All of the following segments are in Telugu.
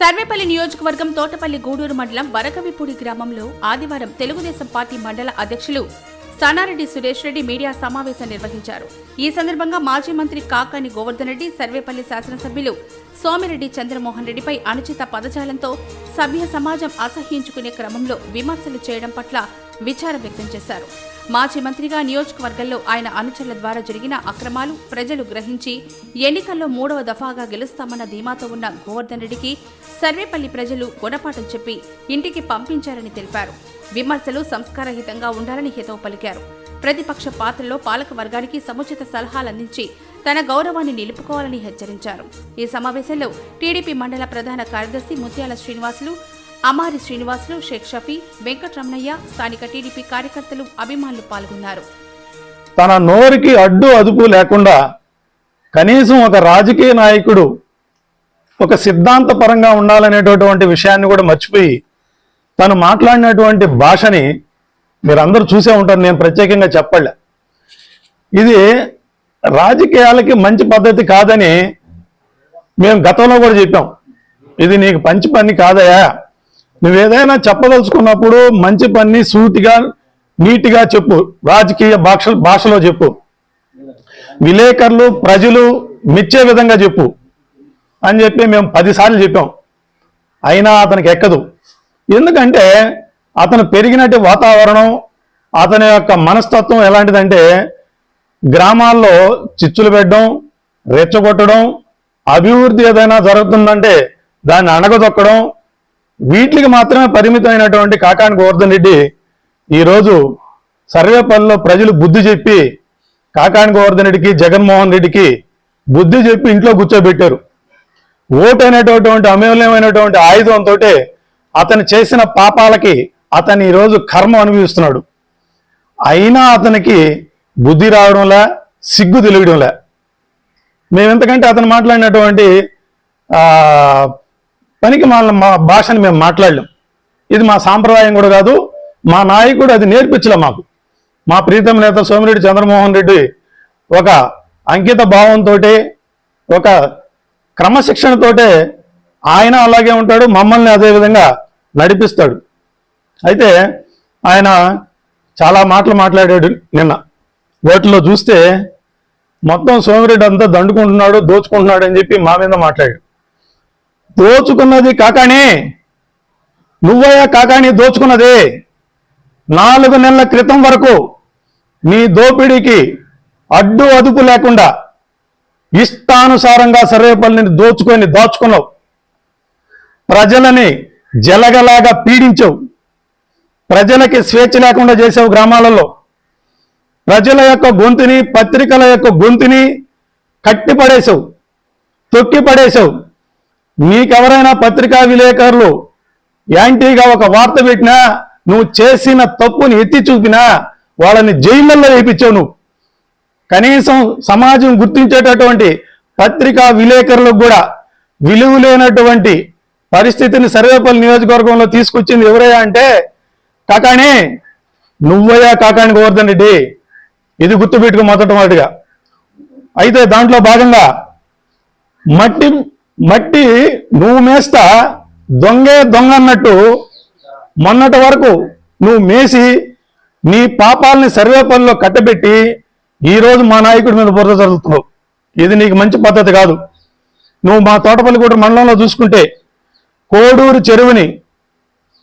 సర్వేపల్లి నియోజకవర్గం తోటపల్లి గూడూరు మండలం వరకవిపూడి గ్రామంలో ఆదివారం తెలుగుదేశం పార్టీ మండల అధ్యక్షులు సనారెడ్డి సురేష్ రెడ్డి మీడియా సమావేశం నిర్వహించారు. ఈ సందర్భంగా మాజీ మంత్రి కాకాని గోవర్ధన్ రెడ్డి, సర్వేపల్లి శాసనసభ్యులు సోమిరెడ్డి చంద్రమోహన్ రెడ్డిపై అనుచిత పదజాలంతో సభ్య సమాజం అసహ్యించుకునే క్రమంలో విమర్శలు చేయడం పట్ల విచారం వ్యక్తం చేశారు. మాజీ మంత్రిగా నియోజకవర్గంలో ఆయన అనుచరుల ద్వారా జరిగిన అక్రమాలు ప్రజలు గ్రహించి ఎన్నికల్లో 3వ దఫాగా గెలుస్తామన్న ధీమాతో ఉన్న గోవర్ధన్ రెడ్డికి సర్వేపల్లి ప్రజలు గుణపాఠం చెప్పి ఇంటికి పంపించారని తెలిపారు. విమర్శలు సంస్కారహితంగా ఉండాలని హితవు పలికారు. ప్రతిపక్ష పాత్రలో పాలక వర్గానికి సముచిత సలహాలందించి తన గౌరవాన్ని నిలుపుకోవాలని హెచ్చరించారు. ఈ సమావేశంలో టీడీపీ మండల ప్రధాన కార్యదర్శి ముత్యాల శ్రీనివాసులు, అమారి శ్రీనివాసులు, షేక్ షఫీ, వెంకటరమణయ్య, స్థానిక టీడీపీ కార్యకర్తలు, అభిమానులు పాల్గొన్నారు. తన నోరుకి అడ్డు అదుపు లేకుండా కనీసం ఒక రాజకీయ నాయకుడు ఒక సిద్ధాంతపరంగా ఉండాలనేటటువంటి విషయాన్ని కూడా మర్చిపోయి తను మాట్లాడినటువంటి భాషని మీరందరూ చూసే ఉంటారు. నేను ప్రత్యేకంగా చెప్పలే. ఇది రాజకీయాలకి మంచి పద్ధతి కాదని మేము గతంలో కూడా చెప్పాం. ఇది నీకు మంచి పని కాదయా, నువ్వేదైనా చెప్పదలుచుకున్నప్పుడు మంచి పని సూటిగా నీట్గా చెప్పు, రాజకీయ భాషలో చెప్పు, విలేకరులు ప్రజలు మెచ్చే విధంగా చెప్పు అని చెప్పి మేము 10 సార్లు చెప్పాం. అయినా అతనికి ఎక్కదు. ఎందుకంటే అతను పెరిగినట్టు వాతావరణం, అతని యొక్క మనస్తత్వం ఎలాంటిదంటే గ్రామాల్లో చిచ్చులు పెట్టడం, రెచ్చగొట్టడం, అభివృద్ధి ఏదైనా జరుగుతుందంటే దాన్ని అణగదొక్కడం, వీటికి మాత్రమే పరిమితమైనటువంటి కాకాని గోవర్ధన్ రెడ్డి ఈరోజు సర్వేపల్లిలో ప్రజలు బుద్ధి చెప్పి కాకాని గోవర్ధన్ రెడ్డికి, జగన్మోహన్ రెడ్డికి బుద్ధి చెప్పి ఇంట్లో కూర్చోబెట్టారు. ఓటు అనేటటువంటి అమూల్యమైనటువంటి ఆయుధంతో అతను చేసిన పాపాలకి అతను ఈరోజు కర్మ అనుభవిస్తున్నాడు. అయినా అతనికి బుద్ధి రావడంలే, సిగ్గు తెలియడంలే. మేము ఎంతకంటే అతను మాట్లాడినటువంటి పనికి మా భాషని మేము మాట్లాడలేం. ఇది మా సాంప్రదాయం కూడా కాదు. మా నాయకుడు అది నేర్పించలే మాకు. మా ప్రీతం నేత సోమిరెడ్డి చంద్రమోహన్ రెడ్డి ఒక అంకిత భావంతో, ఒక క్రమశిక్షణతోటే ఆయన అలాగే ఉంటాడు, మమ్మల్ని అదేవిధంగా నడిపిస్తాడు. అయితే ఆయన చాలా మాటలు మాట్లాడాడు. నిన్న వాటిలో చూస్తే మొత్తం సోమిరెడ్డి అంతా దండుకుంటున్నాడు, దోచుకుంటున్నాడు అని చెప్పి మా మీద మాట్లాడాడు. దోచుకున్నది కాకాని, నువ్వయ్యా కాకాని దోచుకున్నది. 4 నెలల క్రితం వరకు నీ దోపిడీకి అడ్డు అదుపు లేకుండా ఇష్టానుసారంగా సర్వేపల్లిని దాచుకున్నావు. ప్రజలని జలగలాగా పీడించావు. ప్రజలకి స్వేచ్ఛ లేకుండా చేసావు. గ్రామాలలో ప్రజల యొక్క గొంతుని, పత్రికల యొక్క గొంతుని కట్టిపడేసావు, తొక్కి పడేసావు. నీకెవరైనా పత్రికా విలేకరులు యాంటీగా ఒక వార్త పెట్టినా, నువ్వు చేసిన తప్పుని ఎత్తి చూపినా వాళ్ళని జైళ్ళల్లో వేయించావు. నువ్వు కనీసం సమాజం గుర్తించేటటువంటి పత్రికా విలేకరులకు కూడా విలువ లేనటువంటి పరిస్థితిని సర్వేపల్లి నియోజకవర్గంలో తీసుకొచ్చింది ఎవరయ్యా అంటే కాకాని, నువ్వయ్యా కాకాని గోవర్ధన్ రెడ్డి. ఇది గుర్తుపెట్టుకో మొదటిగా. అయితే దాంట్లో భాగంగా మట్టి నువ్వు మేస్తా దొంగ అన్నట్టు మొన్నటి వరకు నువ్వు మేసి నీ పాపాలని సర్వేపల్లిలో కట్టబెట్టి ఈరోజు మా నాయకుడి మీద బురద జరుగుతున్నావు. ఇది నీకు మంచి పద్ధతి కాదు. నువ్వు మా తోటపల్లిగూడ మండలంలో చూసుకుంటే కోడూరు చెరువుని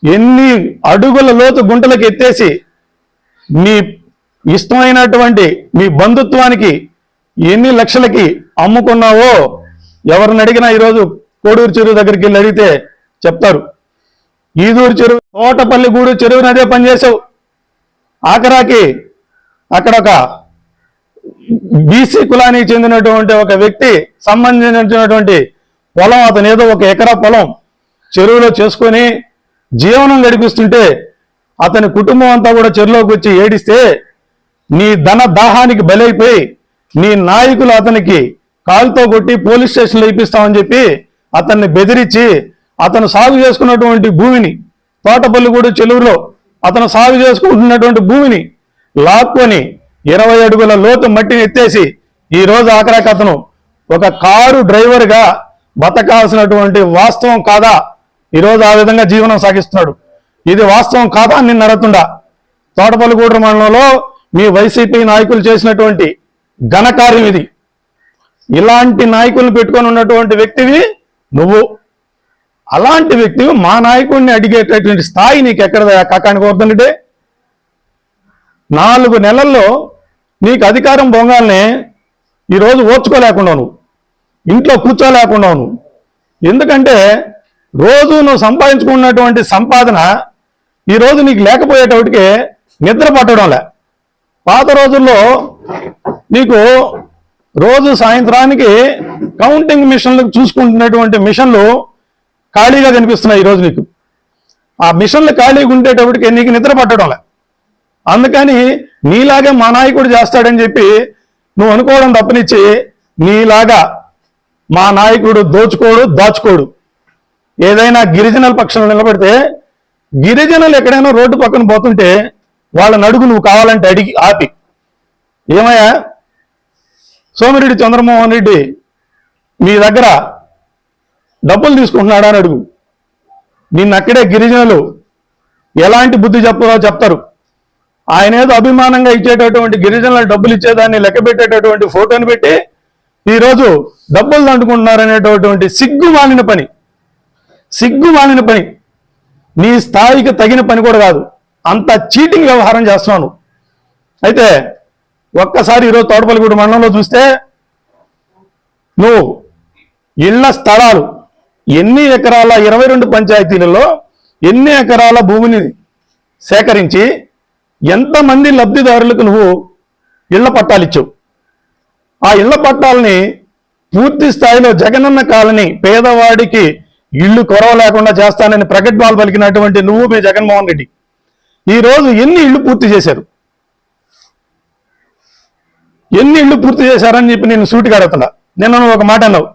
ఎన్ని అడుగుల లోతు గుంటలకు ఎత్తేసి నీ ఇష్టమైనటువంటి మీ బంధుత్వానికి ఎన్ని లక్షలకి అమ్ముకున్నావో ఎవరిని అడిగినా ఈరోజు కోడూరు చెరువు దగ్గరికి వెళ్ళి అడిగితే చెప్తారు. ఈదూరు చెరువు, తోటపల్లి గూడూరు చెరువుని అదే పనిచేసావు. ఆఖరాకి అక్కడ ఒక బీసీ కులానికి చెందినటువంటి ఒక వ్యక్తి సంబంధించినటువంటి పొలం, అతను ఏదో 1 ఎకరా పొలం చెరువులో చేసుకొని జీవనం గడిపిస్తుంటే అతని కుటుంబం అంతా కూడా చెరువులోకి వచ్చి ఏడిస్తే నీ ధన దాహానికి బలైపోయి నీ నాయకులు అతనికి కాలుతో కొట్టి పోలీస్ స్టేషన్లో ఇప్పిస్తామని చెప్పి అతన్ని బెదిరించి అతను సాగు చేసుకున్నటువంటి భూమిని, తోటపల్లిగూడ చెరువులో అతను సాగు చేసుకుంటున్నటువంటి భూమిని లాక్కొని 20 అడుగుల లోతు మట్టిని ఎత్తేసి ఈరోజు ఆఖరాకి అతను ఒక కారు డ్రైవర్గా బతకాల్సినటువంటి వాస్తవం కాదా? ఈరోజు ఆ విధంగా జీవనం సాగిస్తున్నాడు. ఇది వాస్తవం కాదా అని నిన్ను అడుగుతుండా. తోటపల్లిగూడూరు మండలంలో మీ వైసీపీ నాయకులు చేసినటువంటి ఘనకార్యం ఇది. ఇలాంటి నాయకులను పెట్టుకొని ఉన్నటువంటి వ్యక్తివి నువ్వు. అలాంటి వ్యక్తివి మా నాయకుడిని అడిగేటటువంటి స్థాయి నీకు ఎక్కడ కాకాని గోవర్ధన్ రెడ్డి? 4 నెలల్లో నీకు అధికారం పొంగాలనే ఈరోజు ఓర్చుకోలేకుండా నువ్వు ఇంట్లో కూర్చోలేకుండా నువ్వు. ఎందుకంటే రోజు నువ్వు సంపాదించుకున్నటువంటి సంపాదన ఈరోజు నీకు లేకపోయేటప్పటికే నిద్ర పట్టడంలే. పాత రోజుల్లో నీకు రోజు సాయంత్రానికి కౌంటింగ్ మిషన్లు చూసుకుంటున్నటువంటి మిషన్లు ఖాళీగా కనిపిస్తున్నాయి ఈరోజు నీకు. ఆ మిషన్లు ఖాళీగా ఉండేటప్పటికి నీకు నిద్ర పట్టడంలే. అందుకని నీలాగే మా నాయకుడు చేస్తాడని చెప్పి నువ్వు అనుకోవడం తప్పనిచ్చి నీలాగా మా నాయకుడు దాచుకోడు. ఏదైనా గిరిజనుల పక్షాన నిలబడితే గిరిజనులు ఎక్కడైనా రోడ్డు పక్కన పోతుంటే వాళ్ళని అడుగు, నువ్వు కావాలంటే అడిగి ఆపి. ఏమయ్యా సోమిరెడ్డి చంద్రమోహన్ రెడ్డి మీ దగ్గర డబ్బులు తీసుకుంటున్నాడా అని అడుగు. నిన్నక్కడే గిరిజనులు ఎలాంటి బుద్ధి చెప్తారు. ఆయన ఏదో అభిమానంగా ఇచ్చేటటువంటి గిరిజనులకు డబ్బులు ఇచ్చేదాన్ని లెక్క పెట్టేటటువంటి ఫోటోని పెట్టి ఈరోజు డబ్బులు దండుకుంటున్నారనేటటువంటి సిగ్గుమాలిన పని. నీ స్థాయికి తగిన పని కూడా కాదు. అంత చీటింగ్ వ్యవహారం చేస్తున్నాను. అయితే ఒక్కసారి ఈరోజు తోటపల్లిగూడూరు మండలంలో చూస్తే నువ్వు ఇళ్ల స్థలాలు ఎన్ని ఎకరాల 22 పంచాయతీలలో ఎన్ని ఎకరాల భూమిని సేకరించి ఎంతమంది లబ్ధిదారులకు నువ్వు ఇళ్ల పట్టాలు ఇచ్చావు. ఆ ఇళ్ల పట్టాలని పూర్తి స్థాయిలో జగనన్న కాలనీ పేదవాడికి ఇళ్లు కొరవ లేకుండా చేస్తానని ప్రగట్భాలు పలికినటువంటి నువ్వు మీ జగన్మోహన్ రెడ్డి ఈరోజు ఎన్ని ఇళ్లు పూర్తి చేశారు? ఎన్ని ఇళ్లు పూర్తి చేశారని చెప్పి నేను సూటిగా అడుగుతున్నా. నిన్న నువ్వు ఒక మాట అన్నావు,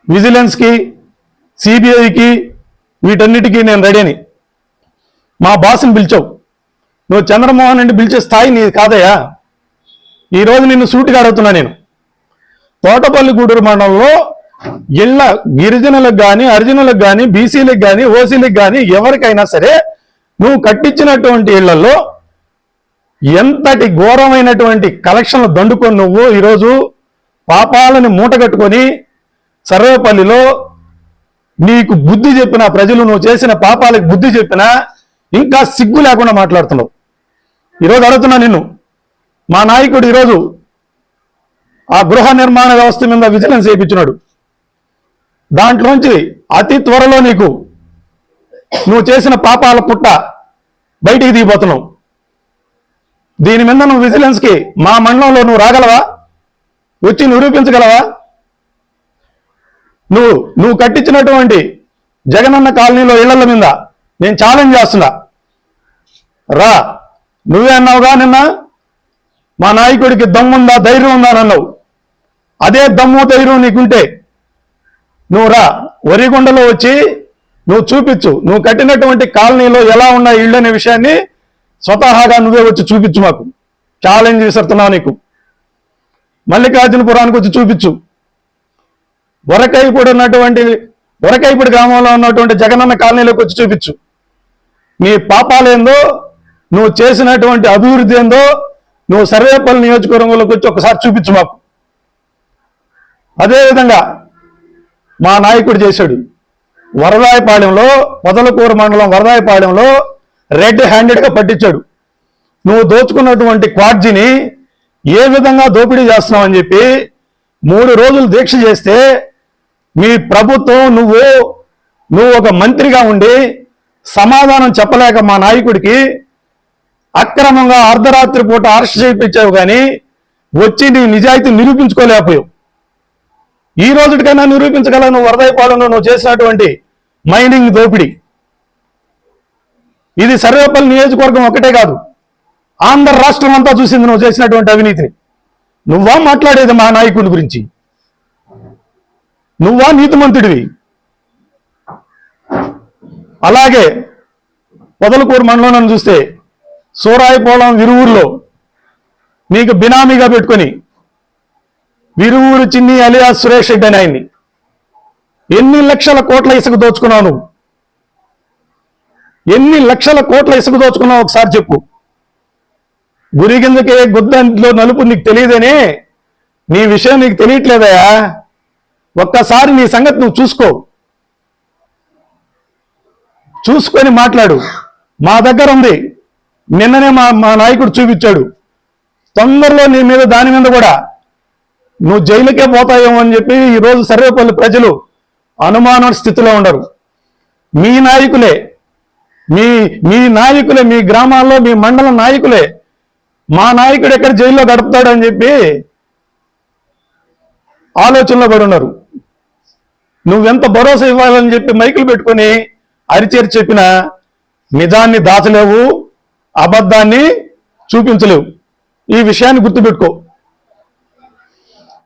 విజిలెన్స్కి సిబిఐకి వీటన్నిటికీ నేను రెడీ అని. మా బాస్ని పిలిచావు. నువ్వు చంద్రమోహన్ రెడ్డి పిలిచే స్థాయి నీది కాదయ్యా. ఈరోజు నిన్ను సూటిగా అడుగుతున్నా నేను. తోటపల్లిగూడూరు మండలంలో ఇళ్ల గిరిజనులకు కానీ హరిజనులకు కానీ బీసీలకు కానీ ఓసీలకు కానీ ఎవరికైనా సరే నువ్వు కట్టించినటువంటి ఇళ్లలో ఎంతటి ఘోరమైనటువంటి కలెక్షన్లు దండుకొని నువ్వు ఈరోజు పాపాలని మూటగట్టుకొని సర్వేపల్లిలో నీకు బుద్ధి చెప్పిన ప్రజలు నువ్వు చేసిన పాపాలకు బుద్ధి చెప్పినా ఇంకా సిగ్గు లేకుండా మాట్లాడుతున్నావు. ఈరోజు అడుగుతున్నా నిన్ను, మా నాయకుడు ఈరోజు ఆ గృహ నిర్మాణ వ్యవస్థ మీద విజిలెన్స్ చేయించున్నాడు. దాంట్లోంచి అతి త్వరలో నువ్వు చేసిన పాపాల పుట్ట బయటికి దిగిపోతున్నావు. దీని మీద నువ్వు విజిలెన్స్కి మా మండలంలో నువ్వు రాగలవా? వచ్చి నిరూపించగలవా? నువ్వు కట్టించినటువంటి జగనన్న కాలనీలో ఇళ్ల మీద నేను ఛాలెంజ్ చేస్తున్నా. రా, నువ్వే అన్నావుగా నిన్న మా నాయకుడికి దమ్ముందా ధైర్యం ఉందా అని అన్నావు. అదే దమ్ము ధైర్యం నీకుంటే నువ్వు రా, వరిగొండలో వచ్చి నువ్వు చూపించు. నువ్వు కట్టినటువంటి కాలనీలో ఎలా ఉన్నాయి ఇళ్ళు అనే విషయాన్ని స్వతహాగా నువ్వే వచ్చి చూపించు. మాకు ఛాలెంజ్ విసురుతున్నావు. నీకు మల్లికార్జునపురానికి వచ్చి చూపించు. వరకైపూడి గ్రామంలో ఉన్నటువంటి జగనన్న కాలనీలోకి వచ్చి చూపించు. నీ పాపాలేందో, నువ్వు చేసినటువంటి అభివృద్ధి ఏందో నువ్వు సర్వేపల్లి నియోజకవర్గంలోకి వచ్చి ఒకసారి చూపించు మాకు. అదేవిధంగా మా నాయకుడు చేశాడు. వరదాయపాలెంలో, పొదలకూరు మండలం వరదాయపాలెంలో రెడ్ హ్యాండెడ్గా పట్టించాడు. నువ్వు దోచుకున్నటువంటి క్వాడ్జీని ఏ విధంగా దోపిడీ చేస్తున్నావు అని చెప్పి 3 రోజులు దీక్ష చేస్తే మీ ప్రభుత్వం నువ్వు ఒక మంత్రిగా ఉండి సమాధానం చెప్పలేక మా నాయకుడికి అక్రమంగా అర్ధరాత్రి పూట అరెస్ట్ చేయించావు. కానీ వచ్చి నీ నిజాయితీ నిరూపించుకోలేకపోయావు. ఈ రోజుకైనా నిరూపించగల నువ్వు వరదాయపాలెంలో నువ్వు చేసినటువంటి మైనింగ్ దోపిడీ. ఇది సర్వేపల్లి నియోజకవర్గం ఒక్కటే కాదు, ఆంధ్ర రాష్ట్రం అంతా చూసింది నువ్వు చేసినటువంటి అవినీతిని. నువ్వా మాట్లాడేది మా నాయకుడి గురించి? నువ్వా నీతిమంతుడివి? అలాగే పొదలకూరు మండలం చూస్తే సూరాయిపోలం విరువురులో నీకు బినామీగా పెట్టుకొని విరువురు చిన్ని అలియాస్ సురేష్ రెడ్డి అని ఆయన్ని ఎన్ని లక్షల కోట్ల ఇసుక దోచుకున్నావు నువ్వు? ఎన్ని లక్షల కోట్ల ఇసుక దోచుకున్నావు ఒకసారి చెప్పు. గురి కిందకే గుద్దంట్లో నలుపు నీకు తెలియదేనే? నీ విషయం నీకు తెలియట్లేదయా? ఒక్కసారి నీ సంగతి నువ్వు చూసుకొని మాట్లాడు. మా దగ్గర ఉంది, నిన్ననే మా నాయకుడు చూపించాడు. తొందరలో నీ మీద దాని మీద కూడా నువ్వు జైలుకే పోతాయేమో అని చెప్పి ఈరోజు సర్వేపల్లి ప్రజలు అనుమాన స్థితిలో ఉండరు. మీ నాయకులే, మీ నాయకులే, మీ గ్రామాల్లో మీ మండల నాయకులే మా నాయకుడు ఎక్కడ జైల్లో గడుపుతాడని చెప్పి ఆలోచనలో పడి ఉన్నారు. నువ్వెంత భరోసా ఇవ్వాలని చెప్పి మైకులు పెట్టుకొని అరిచేరి చెప్పినా నిజాన్ని దాచలేవు, అబద్ధాన్ని చూపించలేవు. ఈ విషయాన్ని గుర్తుపెట్టుకో.